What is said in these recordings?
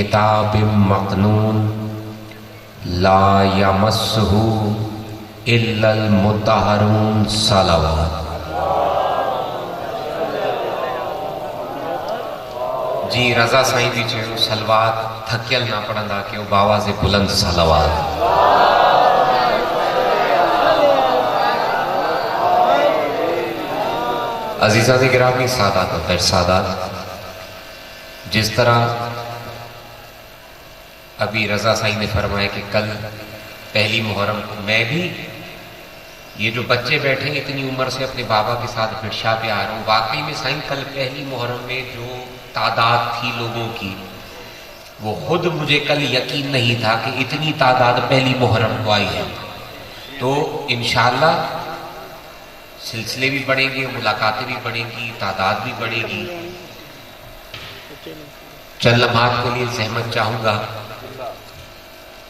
किताब मकनून ला यमस्सुहु इल्लल मुत्तहरून सलावत। जी रज़ा साईं भी चयो सलवात थकियल ना पढ़ंदा कयो बावाज़े बुलंद सलावत। अज़ीज़ान गिरामी सादात और गैर सादात, जिस तरह अभी रज़ा साईं ने फरमाया कि कल पहली मुहर्रम को मैं भी, ये जो बच्चे बैठे हैं इतनी उम्र से अपने बाबा के साथ भिक्षा पे आ रहा हूँ, वाकई में साईं कल पहली मुहर्रम में जो तादाद थी लोगों की, वो खुद मुझे कल यकीन नहीं था कि इतनी तादाद पहली मुहर्रम को आई है। तो इंशाअल्लाह सिलसिले भी बढ़ेंगे, मुलाकातें भी बढ़ेंगी, तादाद भी बढ़ेगी। चंद लम्हात के लिए ज़हमत चाहूँगा।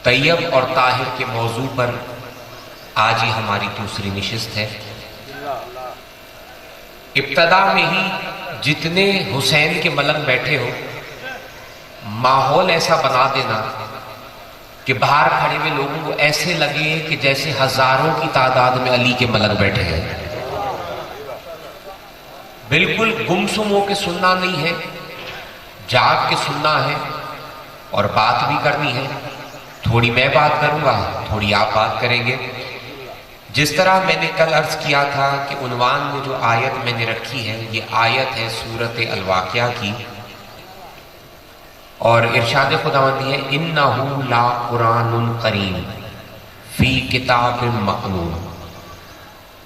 तैयब और ताहिर के मौजू पर आज ही हमारी दूसरी निशिस्त है। इब्तदा में ही जितने हुसैन के मलंग बैठे हो, माहौल ऐसा बना देना कि बाहर खड़े हुए लोगों को ऐसे लगे कि जैसे हजारों की तादाद में अली के मलंग बैठे हैं। बिल्कुल गुमसुम होके सुनना नहीं है, जाग के सुनना है और बात भी करनी है। थोड़ी मैं बात करूंगा, थोड़ी आप बात करेंगे। जिस तरह मैंने कल अर्ज किया था कि उन्वान में जो आयत मैंने रखी है, ये आयत है सूरत अल-वाक़िया की, और इरशाद खुदावंदी है इन्नहु ला कुरानुन करीम फी किताबिन मकनून।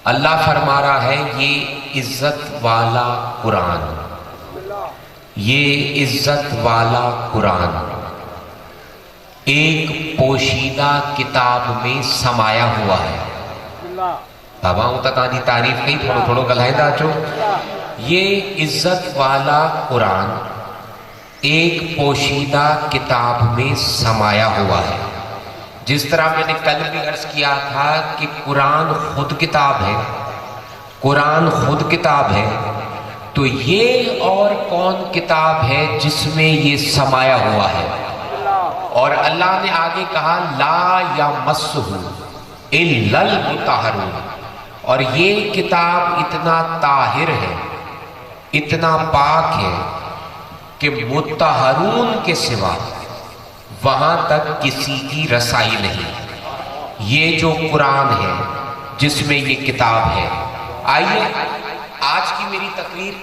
अल्लाह फरमा रहा है ये इज्जत वाला कुरान, ये इज्जत वाला कुरान एक पोशीदा किताब में समाया हुआ है। बाबा उतानी तारीफ कही थोड़ो थोड़ो गलाइंदा अचो। ये इज्जत वाला कुरान एक पोशीदा किताब में समाया हुआ है। जिस तरह मैंने कल भी अर्ज किया था कि कुरान खुद किताब है, कुरान खुद किताब है, तो ये और कौन किताब है जिसमें ये समाया हुआ है। और अल्लाह ने आगे कहा ला यमस्सुहु इल्लल मुत्तहरून, और ये किताब इतना ताहिर है, इतना पाक है कि मुत्तहरून के सिवा वहां तक किसी की रसाई नहीं। ये जो कुरान है जिसमें ये किताब है। आइए आज की मेरी तकरीर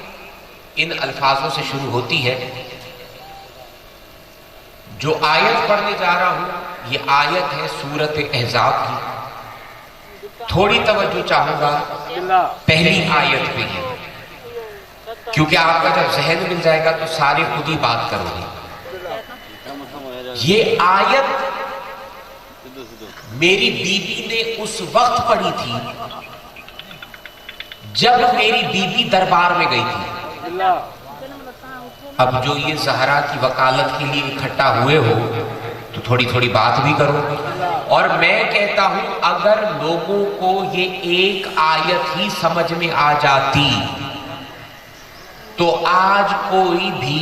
इन अल्फाजों से शुरू होती है। जो आयत पढ़ने जा रहा हूं ये आयत है सूरत अहज़ाब की। थोड़ी तवज्जो चाहूंगा पहली आयत पे ही, क्योंकि आपका जब जहन मिल जाएगा तो सारे खुद ही बात करोगे। ये आयत मेरी बीबी ने उस वक्त पढ़ी थी जब मेरी बीबी दरबार में गई थी। अब जो ये ज़हरा की वकालत के लिए इकट्ठा हुए हो तो थोड़ी थोड़ी बात भी करो। और मैं कहता हूं अगर लोगों को ये एक आयत ही समझ में आ जाती तो आज कोई भी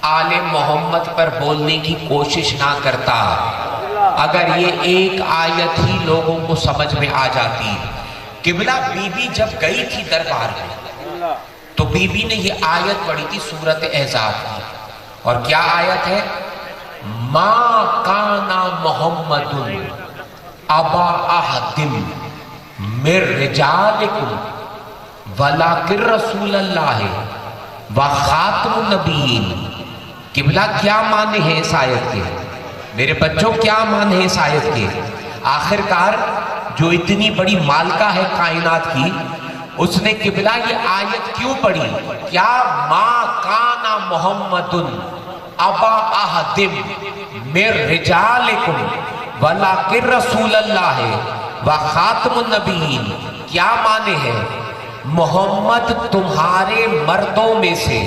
आले मोहम्मद पर बोलने की कोशिश ना करता। अगर ये एक आयत ही लोगों को समझ में आ जाती। किबला बीबी जब गई थी दरबार में तो बीबी ने ये आयत पढ़ी थी सूरत अहज़ाब की। और क्या आयत है? मा काना मोहम्मदुन अबा अहदिम मिर रिजालिकुम वलाकिर रसूलल्लाह व खातमुन नबीयीन। किबला क्या माने हैं इस आयत के? मेरे बच्चों क्या माने हैं इस आयत के? आखिरकार जो इतनी बड़ी मालिका है कायनात की, उसने किबला ये आयत क्यों पढ़ी? क्या मा काना मोहम्मदुन अबा अहदिम मिर रिजालिकुम वलाकिर रसूलल्लाह व खातमुन नबीयीन। क्या माने हैं? मोहम्मद तुम्हारे मर्दों में से,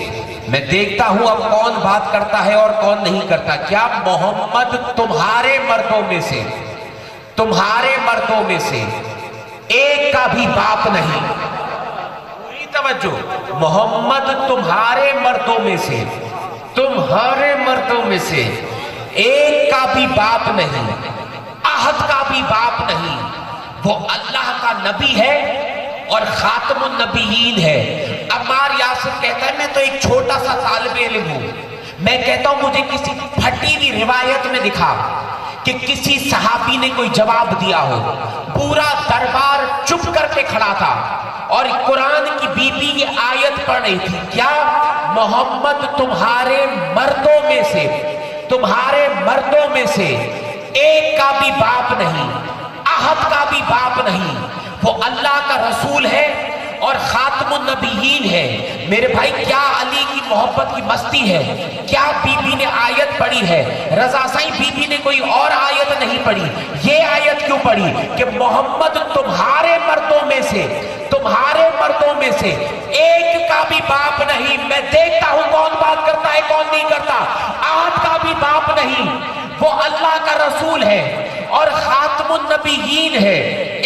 मैं देखता हूं अब कौन बात करता है और कौन नहीं करता। क्या मोहम्मद तुम्हारे मर्दों में से, तुम्हारे मर्दों में से एक का भी बाप नहीं। पूरी तवज्जो, मोहम्मद तुम्हारे मर्दों में से तुम्हारे मर्दों में से एक का भी बाप नहीं, अहद का भी बाप नहीं, वो अल्लाह का नबी है और खातमुन नबीयीन है। अम्मार यासिर कहता है मैं तो एक छोटा सा तालिब इल्म हूं, मैं कहता हूं मुझे किसी फटी हुई रिवायत में दिखा कि किसी सहाबी ने कोई जवाब दिया हो। पूरा दरबार चुप करके खड़ा था और कुरान की बीबी ये आयत पढ़ रही थी, क्या मोहम्मद तुम्हारे मर्दों में से एक का भी बाप नहीं, अहद का भी बाप नहीं, वो अल्लाह का रसूल है और खातमुन नबीयीन है। मेरे भाई क्या अली की मोहब्बत की मस्ती है, क्या बीबी ने आयत पढ़ी है? रजा साईं बीबी ने कोई और आयत नहीं पढ़ी, ये आयत क्यों पढ़ी कि मोहम्मद तुम्हारे मर्दों में से एक का भी बाप नहीं। मैं देखता हूं कौन बात करता है कौन नहीं करता। अहद का भी बाप नहीं, वो अल्लाह का रसूल है और खातमुन नबीयीन है।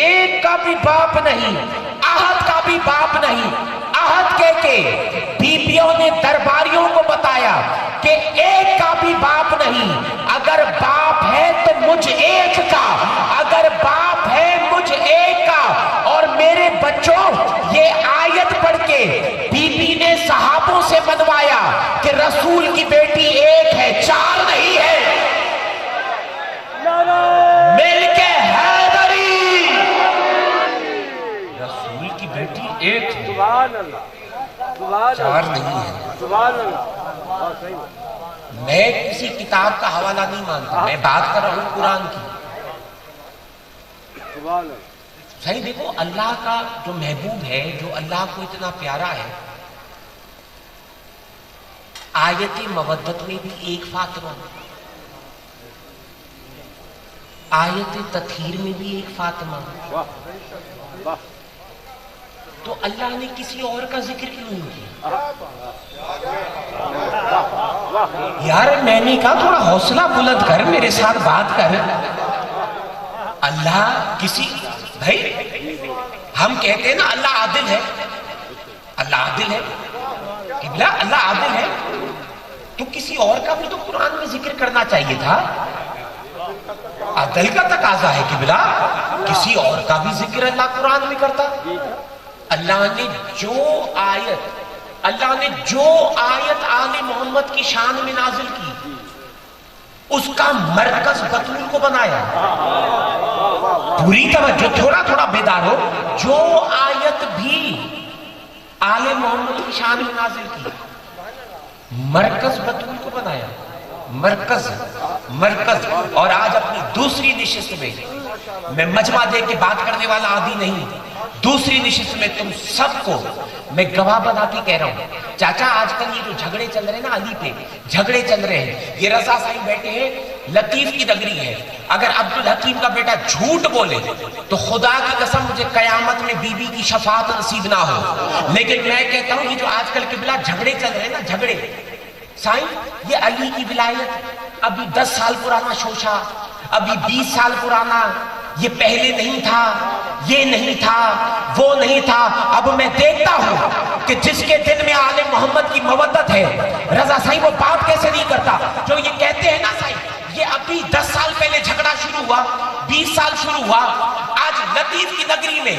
एक का भी बाप नहीं, अहद का भी बाप नहीं। अहद के बीबियों ने दरबारियों को बताया कि एक का भी बाप नहीं, अगर बाप है तो मुझ एक का, अगर बाप है मुझ एक का। और मेरे बच्चों ये आयत पढ़ के बीबी ने सहाबों से मनवाया कि रसूल की बेटी एक है, चार नहीं है। मिलके हैदरी, रसूल की बेटी एक है, चार नहीं है। मैं किसी किताब का हवाला नहीं मानता, मैं बात कर रहा हूं कुरान की। सही देखो, अल्लाह का जो महबूब है, जो अल्लाह को इतना प्यारा है, आयत मवद्दत में भी एक फातिमा, आयत तत्हीर में भी एक फातिमा। तो अल्लाह ने किसी और का जिक्र क्यों नहीं किया? यार मैंने कहा थोड़ा हौसला बुलंद कर, मेरे साथ बात कर। अल्लाह किसी, भाई हम कहते हैं ना अल्लाह आदिल है, अल्लाह आदिल है, किबला अल्लाह आदिल है, तो किसी और का भी तो कुरान में जिक्र करना चाहिए था। अदल का तकाजा है किबला, किसी और का भी जिक्र अल्लाह कुरान में करता। अल्लाह ने जो आयत आले मोहम्मद की शान में नाजिल की, उसका मरकज बतूल को बनाया। पूरी तवज्जो, थोड़ा थोड़ा बेदार हो। जो आयत भी आले मोहम्मद की शान में नाजिल की, मरकज बतूल को बनाया। मरकज। और आज अपनी दूसरी निशिस्त में मैं मजमा दे के बात करने वाला आदि नहीं, दूसरी निशिस्त में तुम सबको मैं गवाह बना के कह रहा हूं। चाचा आजकल ये जो झगड़े चल रहे हैं ना, अली पे झगड़े चल रहे हैं, ये रजा साईं बैठे हैं, लतीफ की नगरी है। अगर अब्दुल हकीम का बेटा झूठ बोले तो खुदा की कसम मुझे कयामत में बीबी की शफाअत नसीब ना हो। लेकिन मैं कहता हूं ये जो आजकल के बिला झगड़े चल रहे हैं ना, झगड़े साईं, ये अली की विलायत अभी 10 साल पुराना शोशा, अभी 20 साल पुराना, ये पहले नहीं था, ये नहीं था, वो नहीं था। अब मैं देखता हूं कि जिसके दिल में आले मोहम्मद की मवद्दत है, रजा साईं वो बात कैसे नहीं करता। जो ये कहते हैं ना साईं, ये अभी 10 साल पहले झगड़ा शुरू हुआ, 20 साल शुरू हुआ। आज लतीफ की नगरी में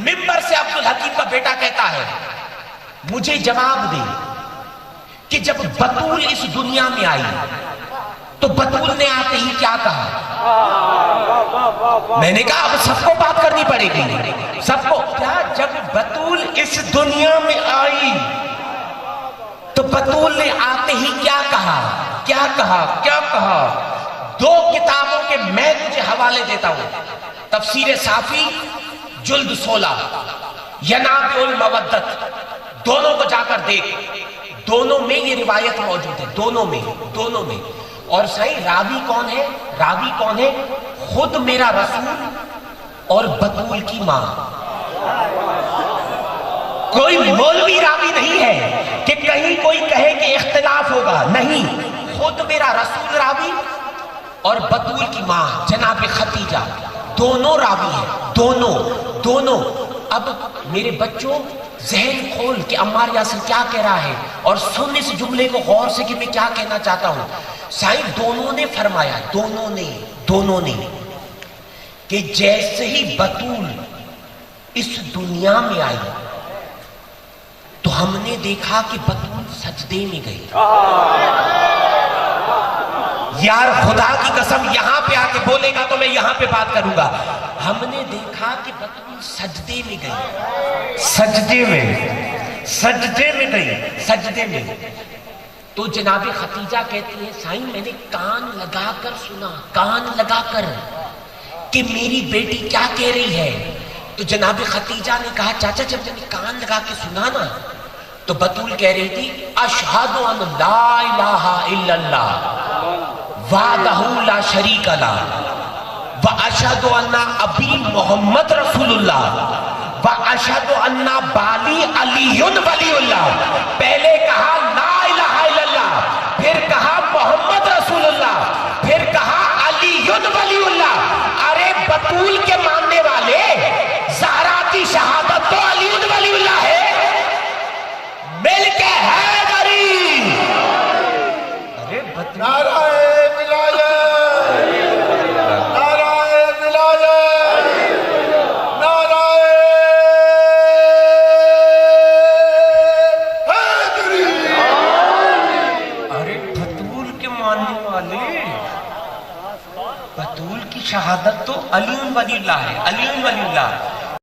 मिंबर से अब्दुल हकीम का बेटा कहता है, मुझे जवाब दे कि जब बतूल इस दुनिया में आई तो बतूल ने आते ही क्या कहा? मैंने कहा अब सबको बात करनी पड़ेगी, सबको। क्या जब बतूल इस दुनिया में आई तो बतूल ने आते ही क्या कहा? क्या कहा? 2 किताबों के मैं तुझे हवाले देता हूं, तफसीर साफी जुल्द 16, यनाबुल मवद्दत, दोनों को जाकर देख। दोनों में ये रिवायत मौजूद है, दोनों में। और सही रावी कौन है? खुद मेरा रसूल और बतूल की मां। कोई मौलवी रावी नहीं है कि कहीं कोई कहे कि इख्तिलाफ होगा, नहीं। खुद मेरा रसूल रावी और बतूल की मां जनाब खतीजा, दोनों रावी हैं, दोनों। اب میرے بچوں ذہن کھول کہ عمار یاسر کیا کہہ رہا ہے اور سن اس جملے کو غور سے کہ میں کیا کہنا چاہتا ہوں. سائیں دونوں نے فرمایا، دونوں نے کہ جیسے ہی بطول اس دنیا میں آئی تو ہم نے دیکھا کہ بطول سجدے میں گئی. یار خدا کی قسم یہاں پہ آ کے بولے گا تو میں یہاں پہ بات کروں گا. ہم نے دیکھا کہ بطول سجدے میں گئی، سجدے میں. تو جناب خدیجہ کہتی ہے سائیں میں نے کان لگا کر سنا، کان لگا کر کہ میری بیٹی کیا کہہ رہی ہے. تو جناب خدیجہ نے کہا چاچا جب میں نے کان لگا کے سنا نا تو بطول کہہ رہی تھی اشہد ان لا الہ الا اللہ وحدہ لا شریک لہ واشہد ان ابی محمد رسول اللہ واشہد ان بالی علی ولی اللہ. پہلے کہا لا الہ الا اللہ، پھر کہا محمد رسول اللہ، پھر کہا علی ولی اللہ. ارے بطول کے ماننے والے زہرا کی شہادت تو علی ولی اللہ ہے، مل کے ہے دری. ارے نعرہ ولایت، نعرہ ولایت، نعرہ حیدری. ارے بطول کے ماننے والے، بطول کی شہادت تو علی ولی اللہ ہے، علی ولی اللہ.